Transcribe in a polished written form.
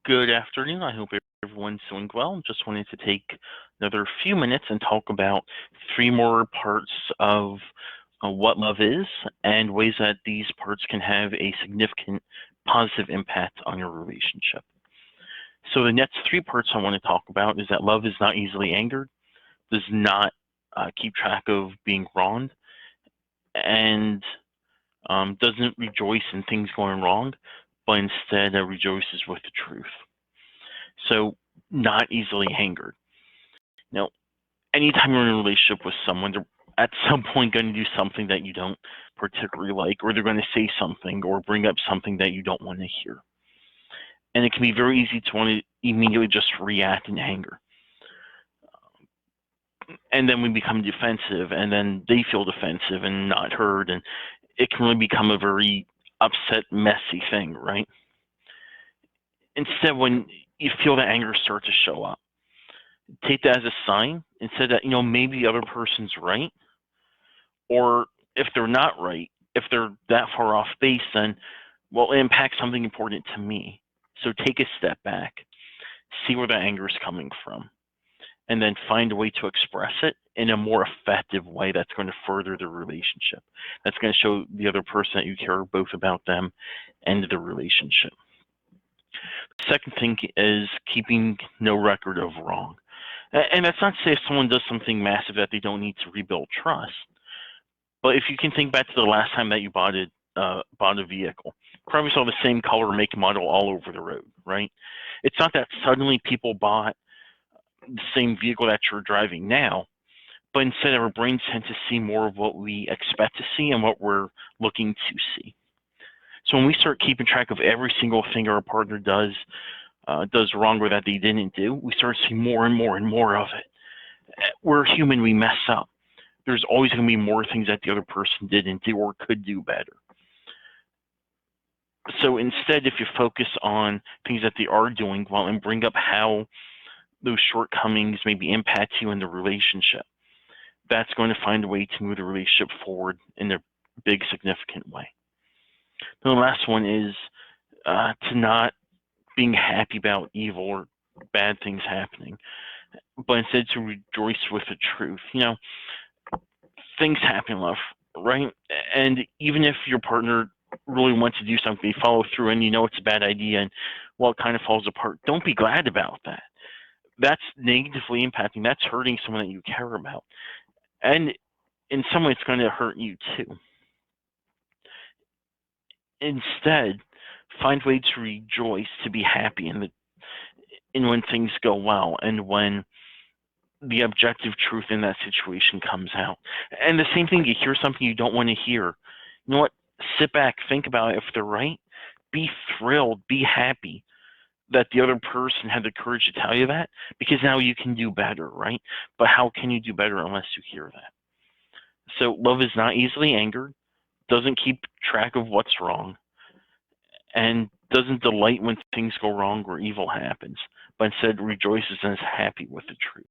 Good afternoon. I hope everyone's doing well. Just wanted to take another few minutes and talk about three more parts of what love is and ways that these parts can have a significant positive impact on your relationship. So the next three parts I want to talk about is that love is not easily angered, does not keep track of being wronged, and doesn't rejoice in things going wrong, but instead rejoices with the truth. So not easily angered. Now, anytime you're in a relationship with someone, they're at some point going to do something that you don't particularly like, or they're going to say something or bring up something that you don't want to hear. And it can be very easy to want to immediately just react in anger. And then we become defensive, and then they feel defensive and not heard, and it can really become a very upset, messy thing, right? Instead, when you feel that anger start to show up, take that as a sign and say that, maybe the other person's right. Or if they're not right, if they're that far off base, then, well, it impacts something important to me. So take a step back, see where the anger is coming from, and then find a way to express it in a more effective way that's going to further the relationship. That's going to show the other person that you care both about them and the relationship. The second thing is keeping no record of wrong. And that's not to say if someone does something massive that they don't need to rebuild trust. But if you can think back to the last time that you bought a vehicle, probably saw the same color, make, and model all over the road, right? It's not that suddenly people bought the same vehicle that you're driving now, but instead our brains tend to see more of what we expect to see and what we're looking to see. So when we start keeping track of every single thing our partner does wrong or that they didn't do, we start seeing more and more and more of it. We're human, we mess up. There's always going to be more things that the other person didn't do or could do better. So instead, if you focus on things that they are doing well and bring up how those shortcomings maybe impact you in the relationship, that's going to find a way to move the relationship forward in a big, significant way. The last one is to not being happy about evil or bad things happening, but instead to rejoice with the truth. Things happen in love, right? And even if your partner really wants to do something, they follow through, and it's a bad idea, and it kind of falls apart, don't be glad about that. That's negatively impacting, that's hurting someone that you care about. And in some way, it's going to hurt you too. Instead, find ways to rejoice, to be happy in when things go well and when the objective truth in that situation comes out. And the same thing, you hear something you don't want to hear. You know what? Sit back, think about it. If they're right, be thrilled, be happy that the other person had the courage to tell you that, because now you can do better, right? But how can you do better unless you hear that? So love is not easily angered, doesn't keep track of what's wrong, and doesn't delight when things go wrong or evil happens, but instead rejoices and is happy with the truth.